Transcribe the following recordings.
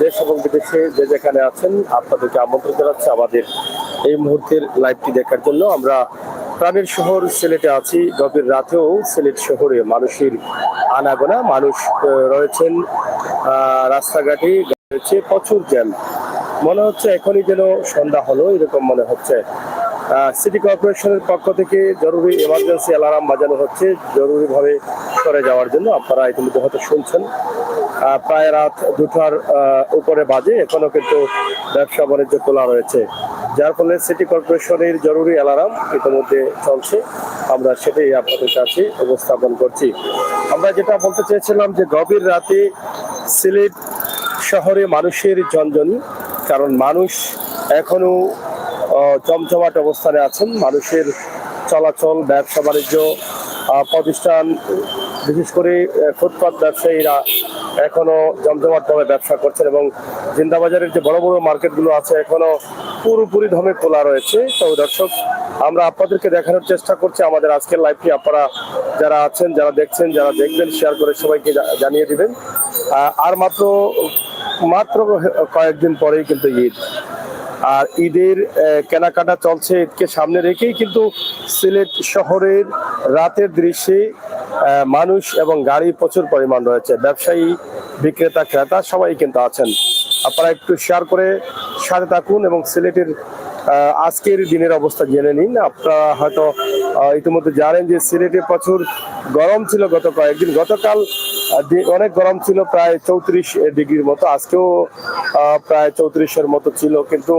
দেশ এবং বিদেশে যে যেখানে আছেন আপনাদেরকে আমন্ত্রণ জানাচ্ছি আমাদের এই মুহূর্তের লাইভটি দেখার জন্য। আমরা প্রাণের শহর সিলেটে আছি। গভীর রাতেও সিলেট শহরে মানুষের আনাগোনা, মানুষ রয়েছেন রাস্তাঘাটে, রয়েছে প্রচুর জ্যাম। মনে হচ্ছে এখনই যেন সন্ধ্যা হলো এরকম মনে হচ্ছে। সিটি কর্পোরেশনের পক্ষ থেকে জরুরি এমার্জেন্সি অ্যালার্ম বাজানো হচ্ছে জরুরিভাবে সরে যাওয়ার জন্য। আপনারা ইতিমধ্যে হয়তো শুনছেন। প্রায় রাত 2টার উপরে বাজে, এখনো কিন্তু ব্যবসা বাণিজ্য খোলা রয়েছে, যার ফলে সিটি কর্পোরেশনের জরুরি অ্যালার্ম ইতিমধ্যে চলছে। আমরা সেটাই আপনাদের কাছে উপস্থাপন করছি। আমরা যেটা বলতে চেয়েছিলাম যে গভীর রাতে সিলেট শহরে মানুষের ঝনঝনি, কারণ মানুষ এখনো জমজমাট অবস্থানে আছেন। মানুষের চলাচল, ব্যবসা বাণিজ্য, প্রতিষ্ঠান, বিশেষ করে ফুটপাত ব্যবসায়ীরা এখনো জমজমাটভাবে ব্যবসা করছেন এবং জিন্দাবাজারের যে বড় বড় মার্কেটগুলো আছে এখনো পুরোপুরি দমে খোলা রয়েছে। তো দর্শক, আমরা আপনাদেরকে দেখানোর চেষ্টা করছি আমাদের আজকের লাইভটি। আপনারা যারা আছেন, যারা দেখছেন, যারা দেখবেন, শেয়ার করে সবাইকে জানিয়ে দিবেন। আর মাত্র কয়েকদিন পরেই কিন্তু ঈদ, আর ঈদের কেনাকাটা চলছে। ঈদকে সামনে রেখেই কিন্তু সিলেট শহরের রাতের দৃশ্যে মানুষ এবং গাড়ি প্রচুর পরিমাণ রয়েছে। ব্যবসায়ী, বিক্রেতা, ক্রেতা সবাই কিন্তু আছেন। আপনারা একটু শেয়ার করে সাথে থাকুন এবং সিলেটের আজকের দিনের অবস্থা জেনে নিন। আপনারা হয়তো ইতিমধ্যে জানেন যে সিলেটে প্রচুর গরম ছিল গত কয়েকদিন। গতকাল অনেক গরম ছিল, প্রায় 34 ডিগ্রির মতো। আজকেও প্রায় 34-এর মতো ছিল, কিন্তু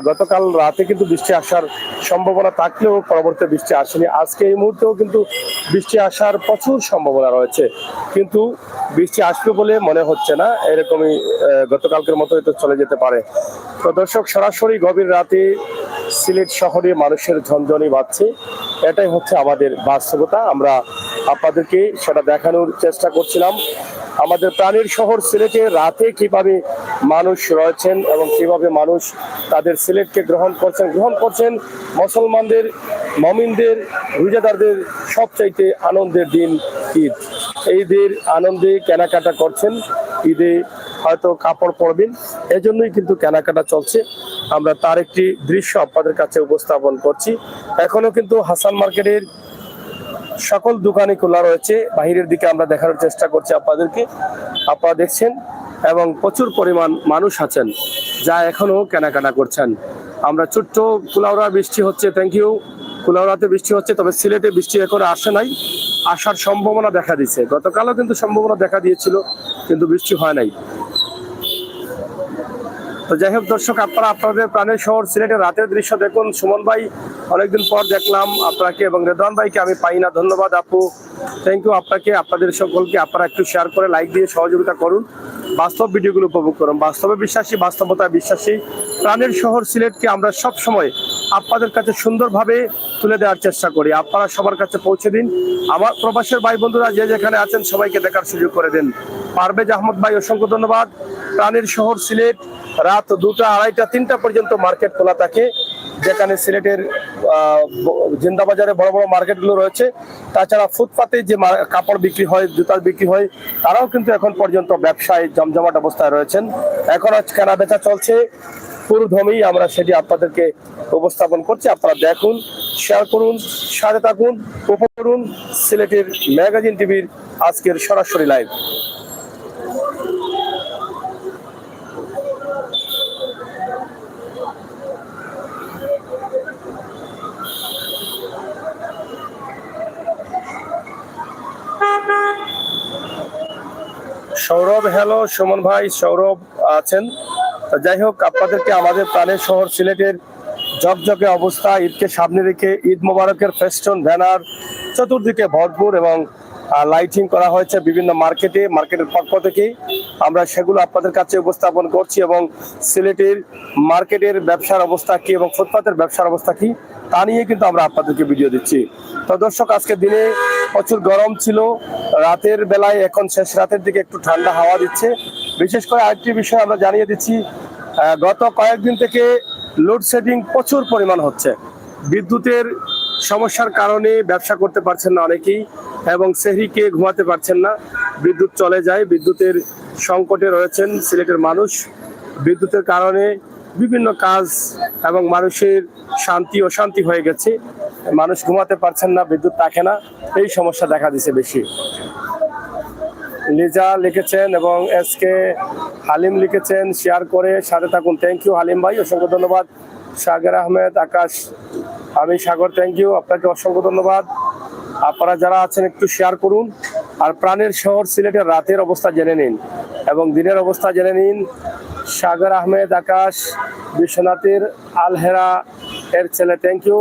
গতকাল রাতে কিন্তু বৃষ্টি আসার সম্ভাবনা থাকলেও পরবর্তী বৃষ্টি আসেনি। আজকে এই মুহূর্তেও কিন্তু বৃষ্টি আসার প্রচুর সম্ভাবনা রয়েছে, কিন্তু বৃষ্টি আসবে বলে মনে হচ্ছে না। এরকমই গতকালকের মতো হয়তো চলে যেতে পারে। তো দর্শক, সরাসরি গভীর রাতে সিলেট শহরে মানুষের ঝনঝনি বাজছে, এটাই হচ্ছে আমাদের বাস্তবতা। আমরা আপনাদেরকে সেটা দেখানোর চেষ্টা করছিলাম। আমাদের প্রাণের শহর সিলেটে রাতে কিভাবে মানুষ রয়েছেন এবং কিভাবে মানুষ তাদের সিলেটকে গ্রহণ করছেন। মুসলমানদের, মমিনদের, রোজাদারদের সবচাইতে আনন্দের দিন ঈদ। ঈদের আনন্দে কেনাকাটা করছেন, ঈদে হয়তো কাপড় পরবেন, এজন্যই কিন্তু কেনাকাটা চলছে। আমরা তার একটি দৃশ্য আপনাদের কাছে উপস্থাপন করছি। এখনো কিন্তু হাসান মার্কেটের সকল দোকানই খোলা রয়েছে। বাহিরের দিকে আমরা দেখানোর চেষ্টা করছি আপনাদেরকে, আপনারা দেখছেন, এবং প্রচুর পরিমাণ মানুষ আছেন যা এখনো কেনাকাটা করছেন। আমরা ছোট্ট কুলাউড়া বৃষ্টি হচ্ছে, থ্যাংক ইউ। কুলাউড়াতে বৃষ্টি হচ্ছে, তবে সিলেটে বৃষ্টি এখনো আসে নাই, আসার সম্ভাবনা দেখা দিচ্ছে। গতকালও কিন্তু সম্ভাবনা দেখা দিয়েছিল, কিন্তু বৃষ্টি হয় নাই। তো যাই হোক দর্শক, আপনারা আপনাদের প্রাণের শহর সিলেটের রাতের দৃশ্য দেখুন। সুমন ভাই, অনেকদিন পর দেখলাম আপনাকে, এবং রেদওয়ান ভাইকে আমি পাই না। ধন্যবাদ আপু, থ্যাংক ইউ আপনাকে, আপনাদের সকলকে। আপনারা একটু শেয়ার করে লাইক দিয়ে সহযোগিতা করুন, বাস্তব ভিডিওগুলো উপভোগ করুন। বাস্তবে বিশ্বাসী, বাস্তবতায় বিশ্বাসী প্রাণের শহর সিলেটকে আমরা সব সময় আপনাদের কাছে সুন্দরভাবে তুলে দেওয়ার চেষ্টা করি। আপনারা সবার কাছে পৌঁছে দিন। আমার প্রবাসের ভাই বন্ধুরা যে যেখানে আছেন সবাইকে দেখার সুযোগ করে দিন। পারভেজ আহমদ ভাই, অসংখ্য ধন্যবাদ। প্রাণের শহর সিলেট রাত 2টা, 2:30, 3টা পর্যন্ত মার্কেট খোলা থাকে, যেখানে সিলেটের জিন্দাবাজারে বড় বড় মার্কেটগুলো রয়েছে। তাছাড়া ফুটপাতে যে কাপড় বিক্রি হয়, জুতার বিক্রি হয়, তারাও কিন্তু এখন পর্যন্ত ব্যবসায় জমজমাট অবস্থায় রয়েছেন। এখন কেনা বেচা চলছে পুরোদমেই, আমরা সেটি আপনাদেরকে উপস্থাপন করছি। আপনারা দেখুন, শেয়ার করুন, সাথে থাকুন, উপভোগ করুন সিলেটের ম্যাগাজিন টিভির আজকের সরাসরি লাইভ। সৌরভ, হ্যালো সুমন ভাই, সৌরভ আছেন। যাই হোক, আপনাদেরকে আমাদের প্রাণের শহর সিলেটের ঝকঝকে অবস্থা, ঈদকে সামনে রেখে ঈদ মোবারকের ফেস্টুন, ব্যানার চতুর্দিকে ভরপুর, এবং লাইটিং করা হয়েছে বিভিন্ন মার্কেটের পক্ষ থেকে। আমরা সেগুলো আপনাদের কাছে উপস্থাপন করছি, এবং সিলেটের মার্কেটের ব্যবসার অবস্থা কি এবং ফুটপাতের ব্যবসার অবস্থা কি তা নিয়ে কিন্তু আমরা আপনাদেরকে ভিডিও দিচ্ছি। তো দর্শক, আজকে দিনে প্রচুর গরম ছিল, রাতের বেলায় এখন শেষ রাতের দিকে একটু ঠান্ডা হাওয়া দিচ্ছে। বিশেষ করে আরেকটি বিষয় আমরা জানিয়ে দিচ্ছি, গত কয়েকদিন থেকে লোডশেডিং প্রচুর পরিমাণ হচ্ছে। বিদ্যুতের সমস্যার কারণে ব্যবসা করতে পারছেন না অনেকেই, এবং সেহরিকে ঘুমাতে পারছেন না। বিদ্যুৎ চলে যায়, বিদ্যুতের সংকটে রয়েছেন সিলেটের মানুষ। বিদ্যুতের কারণে বিভিন্ন কাজ এবং মানুষের শান্তি অশান্তি হয়ে গেছে, মানুষ ঘুমাতে পারছেন না, বিদ্যুৎ থাকে না, এই সমস্যা দেখা দিচ্ছে বেশি। লিজা লিখেছেন এবং এসকে হালিম লিখেছেন, শেয়ার করে সাথে থাকুন। থ্যাংক ইউ হালিম ভাই, অসংখ্য ধন্যবাদ। সাগর আহমেদ আকাশ, আমি সাগর, থ্যাংক ইউ, আপনাকে অসংখ্য ধন্যবাদ। আপনারা যারা আছেন একটু শেয়ার করুন। আর প্রাণের শহর সিলেটের রাতের অবস্থা জেনে নিন এবং দিনের অবস্থা জেনে নিন। সাগর আহমেদ আকাশ, বিশ্বনাথের আলহেরা এর ছেলে, থ্যাংক ইউ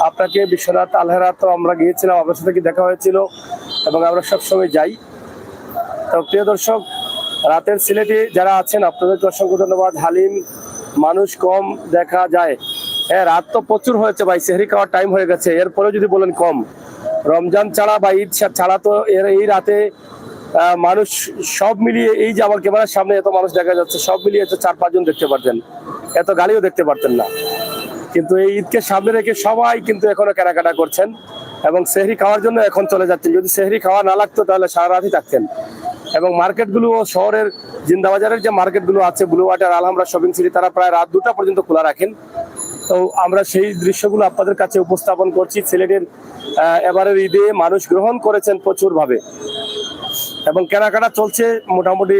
আপনাকে। বিশ্বনাথ আলহেরা তো আমরা গিয়েছিলাম, আপনার সাথে কি দেখা হয়েছিল এবং আমরা সবসময় যাই। তো প্রিয় দর্শক, রাতের সিলেটে যারা আছেন আপনাদেরকে অসংখ্য ধন্যবাদ। হালিম, মানুষ কম দেখা যায়। হ্যাঁ, রাত তো প্রচুর হয়েছে ভাই, সেহরি খাওয়ার টাইম হয়ে গেছে, এরপরেও যদি বলেন কম। রমজান ছাড়া বা ঈদ ছাড়া তো এই রাতে মানুষ সব মিলিয়ে, এই যে আমার ক্যামেরার সামনে এত মানুষ দেখা যাচ্ছে, সব মিলিয়ে তো 4-5 জন দেখতে পারতেন, এত গাড়িও দেখতে পারতেন না। কিন্তু এই ঈদকে সামনে রেখে সবাই কিন্তু এখনো কেনাকাটা করছেন এবং সেহরি খাওয়ার জন্য এখন চলে যাচ্ছেন। যদি সেহরি খাওয়া না লাগতো তাহলে সারা রাতই থাকতেন। এবং মার্কেটগুলো, শহরের জিন্দাবাজারের যে মার্কেটগুলো আছে, ব্লু ওয়াটার, আলহামরা, শপিং সিটি, তারা প্রায় রাত 2টা পর্যন্ত খোলা রাখেন। তো আমরা সেই দৃশ্যগুলো আপনাদের কাছে উপস্থাপন করছি। সিলেটের এবারের ঈদে মানুষ গ্রহণ করেছেন প্রচুরভাবে এবং কেনাকাটা চলছে মোটামুটি।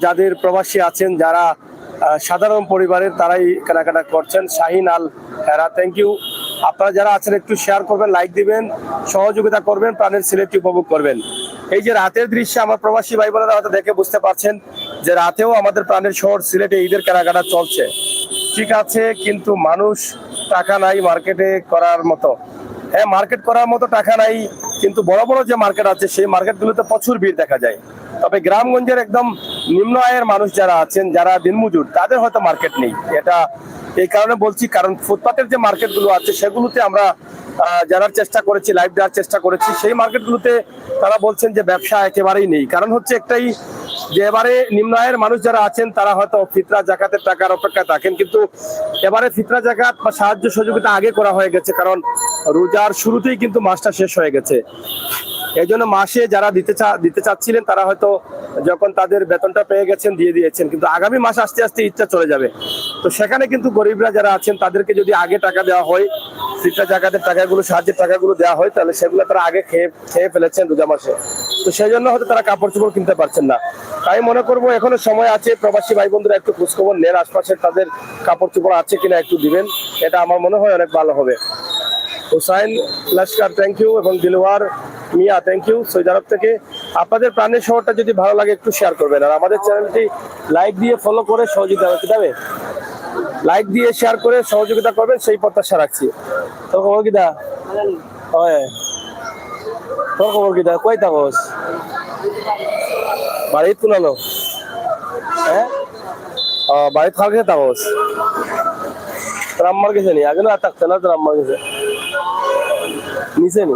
যাদের প্রবাসী আছেন, যারা সাধারণ পরিবারের, তারাই কেনাকাটা করছেন। শাহিন আল হেরা, থ্যাংক ইউ। আপনারা যারা আছেন একটু শেয়ার করবেন, লাইক দিবেন, সহযোগিতা করবেন, প্রাণের সিলেটটি উপভোগ করবেন। এই যে রাতের দৃশ্যে আমার প্রবাসী ভাই বোনেরা হয়তো দেখে বুঝতে পারছেন যে রাতেও আমাদের প্রাণের শহর সিলেটে ঈদের কেনাকাটা চলছে, ঠিক আছে। কিন্তু মানুষ টাকা নাই মার্কেটে করার মতো। হ্যাঁ, মার্কেট করার মতো টাকা নাই, কিন্তু বড় বড় যে মার্কেট আছে সেই মার্কেটগুলোতে প্রচুর ভিড় দেখা যায়। তবে গ্রামগঞ্জের একদম নিম্ন আয়ের মানুষ যারা আছেন, যারা দিনমজুর, তাদের হয়তো মার্কেট নেই। এটা এই কারণে বলছি, কারণ ফুটপাতের যে মার্কেটগুলো আছে সেগুলোতে আমরা জানার চেষ্টা করেছি, লাইভ দেওয়ার চেষ্টা করেছি। সেই মার্কেটগুলোতে তারা বলছেন যে ব্যবসা একেবারেই নেই। কারণ হচ্ছে একটাই, যে এবারে নিম্ন আয়ের মানুষ যারা আছেন তারা হয়তো ফিতরা জাকাতের টাকার অপেক্ষায় থাকেন, কিন্তু এবারে ফিতরা জাকাত বা সাহায্য সহযোগিতা আগে করা হয়ে গেছে, কারণ রোজার শুরুতেই কিন্তু মাসটা শেষ হয়ে গেছে। এই জন্য মাসে যারা দিতে চাচ্ছিলেন তারা হয়তো যখন তাদের বেতনটা পেয়ে গেছেন দিয়ে দিয়েছেন, কিন্তু আগামী মাস আস্তে আস্তে ঈদটা চলে যাবে। তো সেখানে কিন্তু গরিবরা যারা আছেন তাদেরকে যদি আগে টাকা দেওয়া হয়, ফিতরা জাকাতের টাকাগুলো, সাহায্যের টাকাগুলো দেওয়া হয়, তাহলে সেগুলো তারা আগে খেয়ে ফেলেছেন রোজা মাসে। তো সেই জন্য হয়তো তারা কাপড় চোপড় কিনতে পারছেন না। তাই মনে করবো এখনো সময় আছে, প্রবাসী ভাই বন্ধুরা একটু খোঁজখবর নেন, আশপাশে তাদের কাপড় চোপড় আছে কিনা একটু দিবেন, এটা আমার মনে হয় অনেক ভালো হবে। হুসাইন লস্কর, থ্যাংক ইউ, এবং দিলওয়ার মিয়া, থ্যাংক ইউ সৌদি আরব থেকে। আপনাদের প্রাণের শহরটা যদি ভালো লাগে একটু শেয়ার করবেন, আর আমাদের চ্যানেলটি লাইক দিয়ে ফলো করে সহযোগিতা করবে, লাইক দিয়ে শেয়ার করে সহযোগিতা করবেন, সেই প্রত্যাশা রাখছি। তোর খবর কিদা? হয়, তোর খবর কিদা? কই থাকস? বাড়িত কোনালো? হ্যাঁ, বাড়িত খাল খেয়ে থাকস? তোর আম্মার গেছে নি? আগে না থাকছে না, তোর আম্মার গেছে নিচে নি।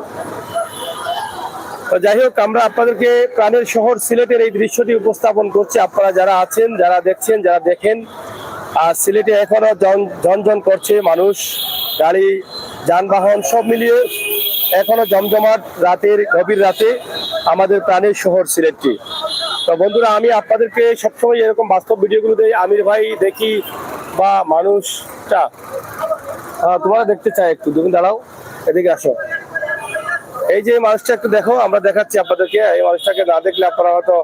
তো যাই হোক, আমরা আপনাদেরকে প্রাণের শহর সিলেটের এই দৃশ্যটি উপস্থাপন করছি। আপনারা যারা আছেন, যারা দেখছেন, যারা দেখেন, আর সিলেটে এখনো ঝনঝন করছে মানুষ, গাড়ি, যানবাহন সব মিলিয়ে এখনো জমজমাট রাতের, গভীর রাতে আমাদের প্রাণের শহর সিলেটটি। তো বন্ধুরা, আমি আপনাদেরকে সবসময় এরকম বাস্তব ভিডিওগুলো দেই, আমির ভাই দেখি বা মানুষটা তোমরা দেখতে চাই। একটু তুমি দাঁড়াও, এদিকে আসো। এই যে মানুষটা একটু দেখো, আমরা দেখাচ্ছি আপনাদেরকে। এই মানুষটাকে না দেখলে আপনারা হয়তো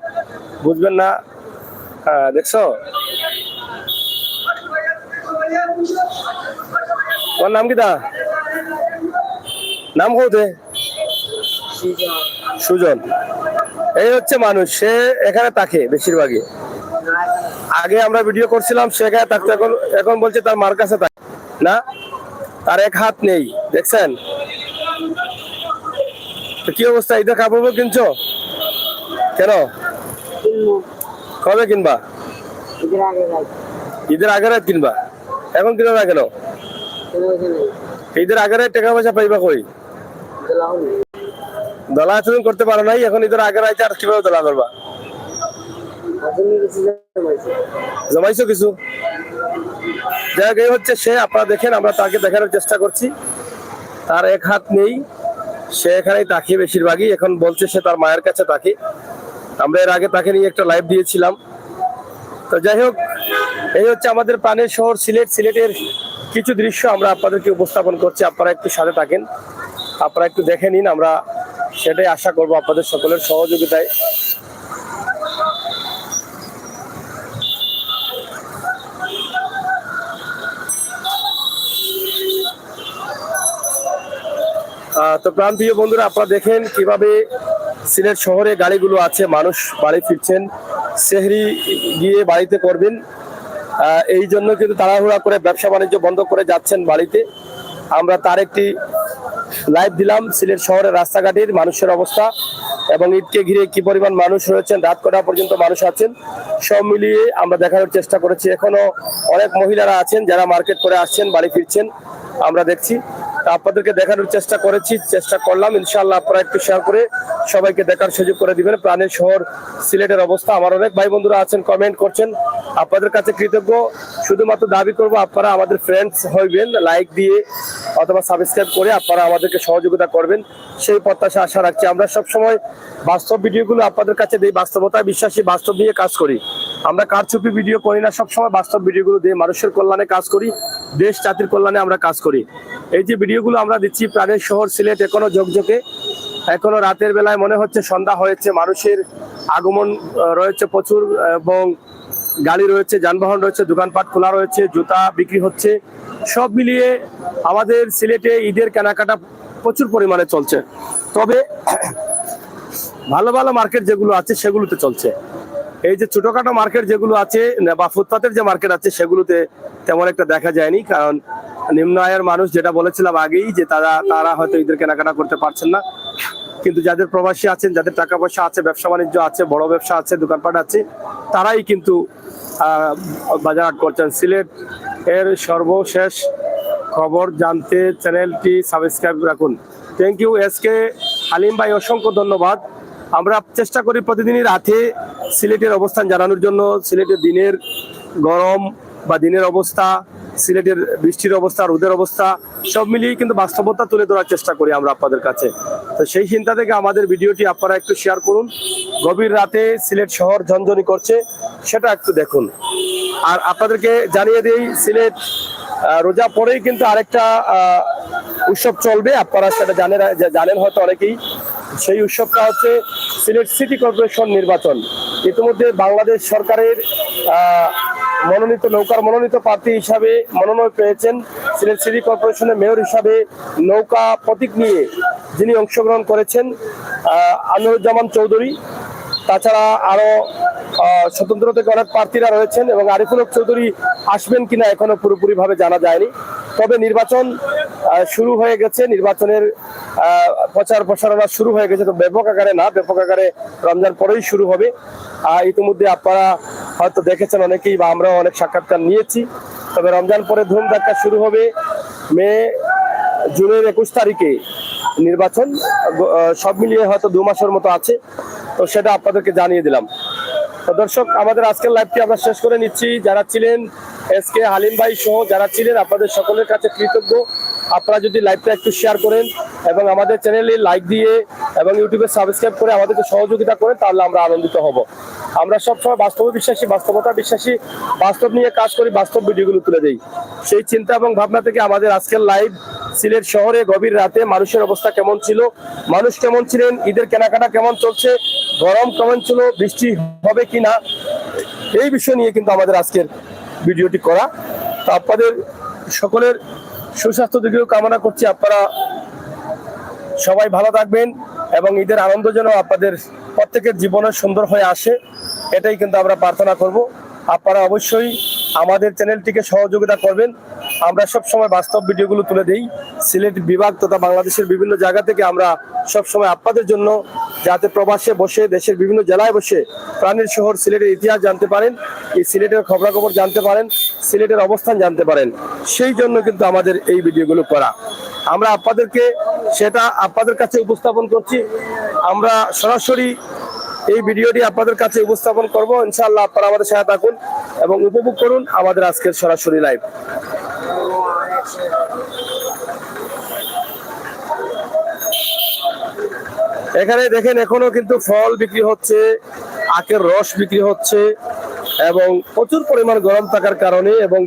বুঝবেন না। হ্যাঁ, দেখছো? তোমার নাম কি? নাম কৌতে? সুজন। এই হচ্ছে মানুষ, সে এখানে থাকে বেশিরভাগই। আগে আমরা ভিডিও করছিলাম, সে এখানে থাকতো, এখন বলছে তার মার কাছে থাকে না, তার এক হাত নেই, দেখছেন? তো কি অবস্থা? ঈদের কাপড় কিনছো কেন? কবে কিনবা? ঈদের আগে রাত কিনবা? এখন কিনো না কেন? ঈদের আগে টাকা পয়সা পাইবা কই? দলা তুমি করতে পারো নাই, এখন ঈদের আগে রাইতে আর কিভাবে দলা করবা? জমাইছো কিছু? যাই হচ্ছে সে, আপনারা দেখেন, আমরা তাকে দেখানোর চেষ্টা করছি। তার এক হাত নেই, সে এখানেই তাকে বেশিরভাগই, এখন বলছে সে তার মায়ের কাছে তাকে। আমরা এর আগে তাকে নিয়ে একটা লাইভ দিয়েছিলাম। তো যাই হোক, এই হচ্ছে আমাদের প্রাণের শহর সিলেট। সিলেটের কিছু দৃশ্য আমরা আপনাদেরকে উপস্থাপন করছি, আপনারা একটু সাথে থাকেন, আপনারা একটু দেখে নিন। আমরা সেটাই আশা করব আপনাদের সকলের সহযোগিতায়। তো প্রান্তীয় বন্ধুরা, আপনারা দেখেন কিভাবে সিলেট শহরে গাড়িগুলো আছে, মানুষ বাড়ি ফিরছেন, সেহরি গিয়ে বাড়িতে করবেন, এই জন্য কিন্তু তাড়াহুড়া করে ব্যবসা বাণিজ্য বন্ধ করে যাচ্ছেন বাড়িতে। আমরা তার একটি লাইভ দিলাম সিলেট শহরের রাস্তাঘাটের মানুষের অবস্থা এবং ঈদকে ঘিরে কি পরিমাণ মানুষ রয়েছেন, রাত কটা পর্যন্ত মানুষ আছেন, সব মিলিয়ে আমরা দেখানোর চেষ্টা করেছি। এখনো অনেক মহিলারা আছেন যারা মার্কেট করে আসছেন, বাড়ি ফিরছেন, আমরা দেখছি। আপনাদেরকে দেখানোর চেষ্টা করলাম। ইনশাআল্লাহ আপনারা একটু শেয়ার করে সবাইকে দেখার সুযোগ করে দিবেন প্রাণের শহর সিলেটের অবস্থা। আমার অনেক ভাই বন্ধুরা আছেন, কমেন্ট করছেন, আপনাদের কাছে কৃতজ্ঞ। শুধুমাত্র দাবি করব আপনারা আমাদের ফ্রেন্ডস হইবেন, লাইক দিয়ে অথবা সাবস্ক্রাইব করে আপনারা আমাদেরকে সহযোগিতা করবেন, সেই প্রত্যাশা আশা রাখছি। আমরা সবসময় বাস্তব ভিডিওগুলো আপনাদের কাছে দিই, বাস্তবতা বিশ্বাসী, বাস্তব নিয়ে কাজ করি। আমরা কারচুপি ভিডিও করি না, সবসময় বাস্তব ভিডিওগুলো দিয়ে মানুষের কল্যাণে কাজ করি, দেশ জাতির কল্যাণে আমরা কাজ করি। এই যে ভিডিওগুলো আমরা দিচ্ছি, প্রাণের শহর সিলেট এখনো ঝকঝকে, এখনো রাতের বেলায় মনে হচ্ছে সন্ধ্যা হয়েছে, মানুষের আগমন রয়েছে প্রচুর এবং গাড়ি রয়েছে, যানবাহন রয়েছে, দোকানপাট খোলা রয়েছে, জুতা বিক্রি হচ্ছে। সব মিলিয়ে আমাদের সিলেটে ঈদের কেনাকাটা প্রচুর পরিমাণে চলছে। তবে ভালো ভালো মার্কেট যেগুলো আছে সেগুলোতে চলছে। এই যে ছোটখাটো মার্কেট যেগুলো আছে বা ফুটপাতের যে মার্কেট আছে সেগুলোতে তেমন একটা দেখা যায়নি, কারণ নিম্ন আয়ের মানুষ, যেটা বলেছিলাম আগেই, যে তারা হয়তো ঈদের কেনাকাটা করতে পারছেন না। কিন্তু যাদের প্রবাসী আছেন, যাদের টাকা পয়সা আছে, ব্যবসা বাণিজ্য আছে, বড় ব্যবসা আছে, দোকানপাট আছে, তারাই কিন্তু বাজার হাট করছেন। সিলেট এর সর্বশেষ খবর জানতে চ্যানেলটি সাবস্ক্রাইব রাখুন। থ্যাংক ইউ এসকে হালিম ভাই, অসংখ্য ধন্যবাদ। আমরা চেষ্টা করি প্রতিদিনই রাতে সিলেটের অবস্থান জানানোর জন্য, সিলেটের দিনের গরম বা দিনের অবস্থা, সিলেটের বৃষ্টির অবস্থা, রোদের অবস্থা, সব মিলিয়ে কিন্তু বাস্তবতা তুলে ধরার চেষ্টা করি আমরা আপনাদের কাছে। তো সেই চিন্তা থেকে আমাদের ভিডিওটি আপনারা একটু শেয়ার করুন। গভীর রাতে সিলেট শহর ঝনঝনি করছে, সেটা একটু দেখুন। আর আপনাদেরকে জানিয়ে দিই, সিলেট রোজা পরেই কিন্তু আরেকটা উৎসব চলবে, আপনারা সেটা জানেন হয়তো অনেকেই। সেই উৎসবটা হচ্ছে সিলেট সিটি কর্পোরেশন নির্বাচন। ইতিমধ্যে বাংলাদেশ সরকারের নৌকার মনোনীত প্রার্থী হিসাবে মনোনয়ন পেয়েছেন সিলেট সিটি কর্পোরেশনের মেয়র হিসাবে নৌকা প্রতীক নিয়ে যিনি অংশগ্রহণ করেছেন, আনোয়ারুজ্জামান চৌধুরী। তাছাড়া আরো স্বতন্ত্র থেকে অনেক প্রার্থীরা রয়েছেন এবং আরিফুল হক চৌধুরী আসবেন কিনা এখনো পুরোপুরি ভাবে জানা যায়নি। তবে নির্বাচন শুরু হয়ে গেছে, নির্বাচনের প্রচার প্রসারণা শুরু হয়ে গেছে। তো ব্যাপক আকারে না, ব্যাপক আকারে রমজান পরেই শুরু হবে। ইতিমধ্যে আপনারা হয়তো দেখেছেন অনেকেই, বা আমরাও অনেক সাক্ষাৎকার নিয়েছি। তবে রমজান পরে ধুম ধাক্কা শুরু হবে। জুনের 21 তারিখে নির্বাচন, সব মিলিয়ে হয়তো 2 মাসের মতো আছে। তো সেটা আপনাদেরকে জানিয়ে দিলাম। তো দর্শক, আমাদের আজকের লাইভটি আমরা শেষ করে নিচ্ছি। যারা ছিলেন এসকে হালিম ভাই সহ যারা ছিলেন, আপনাদের সকলের কাছে কৃতজ্ঞ। আপনারা যদি লাইভটা একটু শেয়ার করেন এবং আমাদের চ্যানেলে লাইক দিয়ে এবং ইউটিউবে সাবস্ক্রাইব করে আমাদেরকে সহযোগিতা করেন, তাহলে আমরা আনন্দিত হব। আমরা সবসময় বাস্তব বিশ্বাসী, বাস্তবতা বিশ্বাসী, বাস্তব নিয়ে কাজ করি, বাস্তব ভিডিওগুলো তুলে দেই। সেই চিন্তা এবং ভাবনা থেকে আমাদের আজকের লাইভ সিলেট শহরে গভীর রাতে মানুষের অবস্থা কেমন ছিল, মানুষ কেমন ছিলেন, ঈদের কেনাকাটা কেমন চলছে, গরম কেমন ছিল, বৃষ্টি হবে কিনা, এই বিষয় নিয়ে কিন্তু আমাদের আজকের ভিডিওটি করা। তো আপনাদের সকলের সুস্বাস্থ্য দিকেও কামনা করছি। আপনারা সবাই ভালো থাকবেন এবং ঈদের আনন্দ যেন আপনাদের প্রত্যেকের জীবনে সুন্দর হয়ে আসে, এটাই কিন্তু আমরা প্রার্থনা করব। আপনারা অবশ্যই আমাদের চ্যানেলটিকে সহযোগিতা করবেন। আমরা সব সময় বাস্তব ভিডিওগুলো তুলে দিই সিলেট বিভাগ তথা বাংলাদেশের বিভিন্ন জায়গা থেকে। আমরা সব সময় আপনাদের জন্য, যাতে প্রবাসে বসে দেশের বিভিন্ন জেলায় বসে প্রাণের শহর সিলেটের ইতিহাস জানতে পারেন, এই সিলেটের খবরাখবর জানতে পারেন, সিলেটের অবস্থান জানতে পারেন, সেই জন্য কিন্তু আমাদের এই ভিডিওগুলো করা। আমরা আপনাদেরকে সেটা আপনাদের কাছে উপস্থাপন করছি। আমরা সরাসরি এই ভিডিওটি আপনাদের কাছে উপস্থাপন করব। ইনশাআল্লাহ আপনারা আমাদের সাথে থাকুন এবং উপভোগ করুন আমাদের আজকের সরাসরি লাইভ। এখানে দেখেন এখনো কিন্তু ফল বিক্রি হচ্ছে, আখের রস বিক্রি হচ্ছে, এবং প্রচুর পরিমাণ গরম থাকার কারণে এবং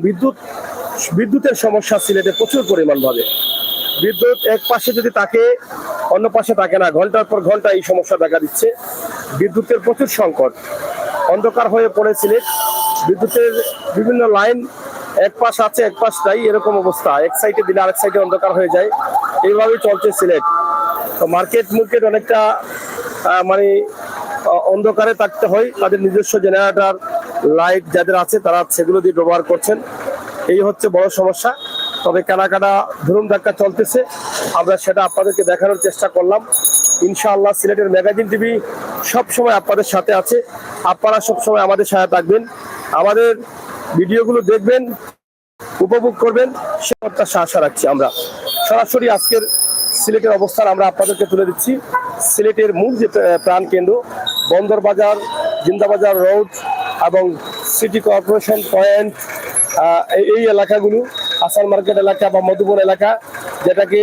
বিদ্যুতের সমস্যা সিলেটে প্রচুর পরিমাণ ভাবে। বিদ্যুৎ এক পাশে যদি থাকে অন্য পাশে থাকে না, ঘন্টার পর ঘন্টা এই সমস্যা দেখা দিচ্ছে। বিদ্যুতের প্রচুর সংকট, অন্ধকার হয়ে পড়ে সিলেট। বিদ্যুতের বিভিন্ন লাইন এক পাশ আছে এক পাশ নাই, এরকম অবস্থা। এক সাইডে দিলে আরেক সাইডে অন্ধকার হয়ে যায়, এইভাবেই চলছে সিলেট। তো মার্কেট অনেকটা মানে অন্ধকারে থাকতে হয়। তাদের নিজস্ব জেনারেটর লাইট যাদের আছে তারা সেগুলো দিয়ে ব্যবহার করছেন, এই হচ্ছে বড় সমস্যা। তবে কেনাকাটা ধরুন ধাক্কা চলতেছে, আমরা সেটা আপনাদেরকে দেখানোর চেষ্টা করলাম। ইনশাআল্লাহ সিলেটের ম্যাগাজিন টিভি সবসময় আপনাদের সাথে আছে, আপনারা সবসময় আমাদের সাথে থাকবেন, আমাদের ভিডিওগুলো দেখবেন, উপভোগ করবেন, সে প্রত্যাশা আশা রাখছি। আমরা সরাসরি আজকের সিলেটের অবস্থান আমরা আপনাদেরকে তুলে দিচ্ছি। সিলেটের মূল যে প্রাণকেন্দ্র বন্দর বাজার, জিন্দাবাজার রোড এবং সিটি কর্পোরেশন পয়েন্ট, এই এলাকাগুলো, আসান মার্কেট এলাকা বা মধুবন এলাকা, যেটাকে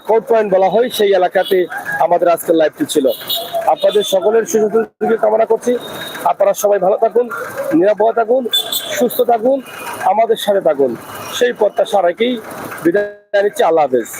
কোর্ট পয়েন্ট বলা হয়, সেই এলাকাতে আমাদের আজকের লাইভটি ছিল। আপনাদের সকলের সুস্বাস্থ্য কামনা করছি। আপনারা সবাই ভালো থাকুন, নিরাপদে থাকুন, সুস্থ থাকুন, আমাদের সাথে থাকুন, সেই প্রত্যাশা রেখেই বিদায় নিচ্ছি। আল্লাহ হাফেজ।